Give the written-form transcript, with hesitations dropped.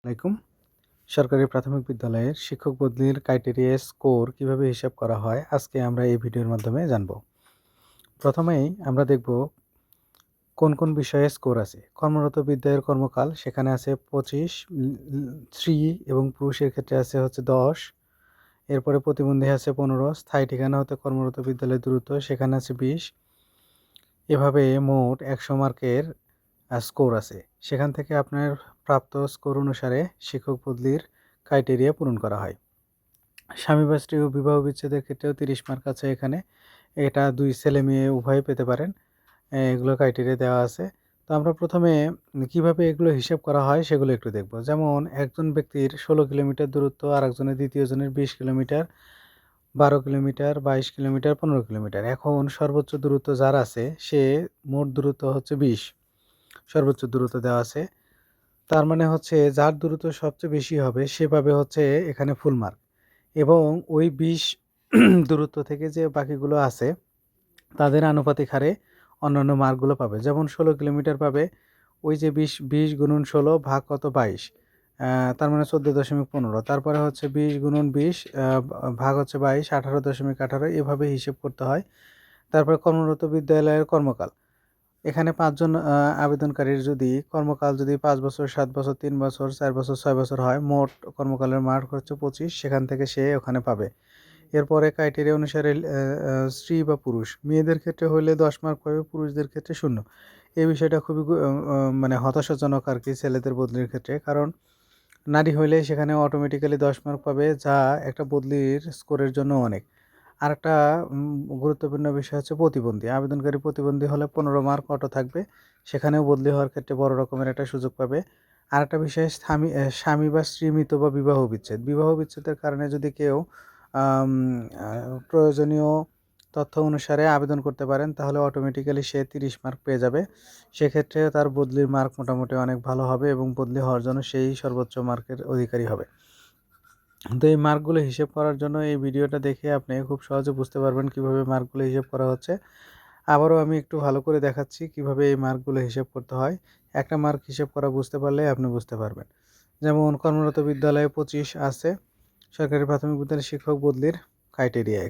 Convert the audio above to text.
আলাইকুম। সরকারি প্রাথমিক বিদ্যালয়ের শিক্ষক বদলির ক্রাইটেরিয়া স্কোর কিভাবে হিসাব করা হয় আজকে আমরা এই ভিডিওর মাধ্যমে জানব। প্রথমেই আমরা দেখব কোন কোন বিষয়ে স্কোর আছে। কর্মরত বিদ্যালয়ের কর্মকাল সেখানে আছে 25, স্ত্রী এবং পুরুষের ক্ষেত্রে আছে হচ্ছে 10, এরপরে প্রতিবন্ধী আছে 15, স্থায়ী ঠিকানা হতে কর্মরত বিদ্যালয়ের দূরত্ব সেখানে আছে 20। এভাবে মোট 100 মার্কের স্কোর আছে। সেখান থেকে আপনার প্রাপ্ত স্কোর অনুসারে শিক্ষক বদলির ক্রাইটেরিয়া পূরণ করা হয়। স্বামী বা স্ত্রী ও বিবাহ বিচ্ছেদের ক্ষেত্রেও 30 মার্ক আছে এখানে। এটা 2 ছেলে মেয়ে উভয়ে পেতে পারেন। এগুলো ক্রাইটেরিয়া দেওয়া আছে। তো আমরা প্রথমে কিভাবে এগুলো হিসাব করা হয় সেগুলো একটু দেখব। যেমন একজন ব্যক্তির 16 কিলোমিটার দূরত্ব, আরেকজনের দ্বিতীয়জনের 20 কিলোমিটার, 12 কিলোমিটার, 22 কিলোমিটার, 15 কিলোমিটার। এখন সর্বোচ্চ দূরত্ব যার আছে সে মোট দূরত্ব হচ্ছে 20। সর্বোচ্চ দূরত্ব দেওয়া আছে। তার মানে হচ্ছে যার দূরত্ব সবচেয়ে বেশি হবে সে পাবে হচ্ছে এখানে ফুল মার্ক, এবং ওই 20 দূরত্ব থেকে যে বাকিগুলো আছে তাদের আনুপাতিক হারে অন্যান্য মার্কগুলো পাবে। যেমন 16 কিলোমিটার পাবে ওই যে 20 গুণন 16 ভাগ কত 22, তার মানে 14.15। তারপরে হচ্ছে 20 গুণন 20 ভাগ হচ্ছে 22, 18.18। এভাবে হিসেব করতে হয়। তারপরে কর্মরত বিদ্যালয়ের কর্মকাল, এখানে 5 জন আবেদনকারীর যদি কর্মকাল যদি 5 বছর, 7 বছর, 3 বছর, 4 বছর, 6 বছর হয়, মোট কর্মকালের মার্ক হচ্ছে 25, সেখান থেকে সে ওখানে পাবে। এরপরে ক্রাইটেরিয়া অনুসারে স্ত্রী বা পুরুষ, মেয়েদের ক্ষেত্রে হলে 10 মার্ক পাবে, পুরুষদের ক্ষেত্রে 0। এই বিষয়টা খুবই মানে হতাশাজনক আর কি ছেলেদের বদলির ক্ষেত্রে। কারণ নারী হইলে সেখানে অটোমেটিক্যালি 10 মার্ক পাবে, যা একটা বদলির স্কোরের জন্য অনেক। আরেকটা গুরুত্বপূর্ণ বিষয় হচ্ছে প্রতিবন্ধী। আবেদনকারী প্রতিবন্ধী হলে 15 মার্ক অটো থাকবে। সেখানেও বদলি হওয়ার ক্ষেত্রে বড় রকমের একটা সুযোগ পাবে। আরেকটা বিষয় স্বামী বা স্ত্রী মৃত বা বিবাহ বিচ্ছেদ। বিবাহ বিচ্ছেদের কারণে যদি কেউ আম আ প্রয়োজনীয় তথ্য অনুসারে আবেদন করতে পারেন তাহলে অটোমেটিক্যালি সে 30 মার্ক পেয়ে যাবে। সেক্ষেত্রে তার বদলির মার্ক মোটামুটি অনেক ভালো হবে এবং বদলি হওয়ার জন্য সেই সর্বোচ্চ মার্কের অধিকারী হবে। তো এই মার্কগুলো হিসেব করার জন্য এই ভিডিওটা দেখে আপনি খুব সহজে বুঝতে পারবেন কিভাবে মার্কগুলো হিসেব করা হচ্ছে। আবারও আমি একটু ভালো করে দেখাচ্ছি কিভাবে এই মার্কগুলো হিসেব করতে হয়। একটা মার্ক হিসেব করা বুঝতে পারলে আপনি বুঝতে পারবেন। যেমন কর্মরত বিদ্যালয়ে 25 আছে, সরকারি প্রাথমিক বিদ্যালয়ের শিক্ষক বদলির ক্রাইটেরিয়া।